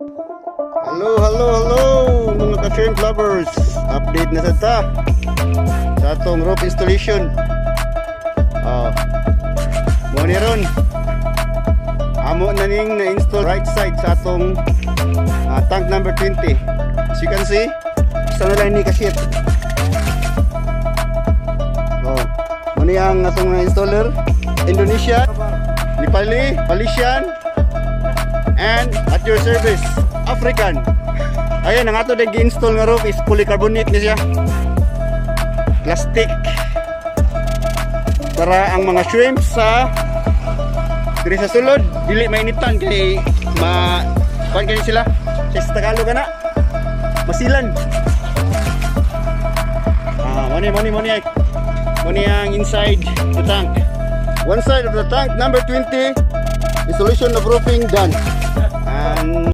Hello mga ka-shrimp lovers. Update na sa atong rope installation. Muna ron. Amo na ning na-install right side sa atong tank number 20. As you can see, isa na lang ni ka-ship. Muna ang atong installer. Indonesia, Nepali, Malaysian, and at your service, African. Ayan, ang ato nag install nga rope is polycarbonate na siya. Plastic. Para ang mga shrimp sa diri sa sulod, dili mainitan kay kuan kani sila. Sa Tagalog na masilan. Money ang inside the tank. One side of the tank number 20, installation of roofing done. And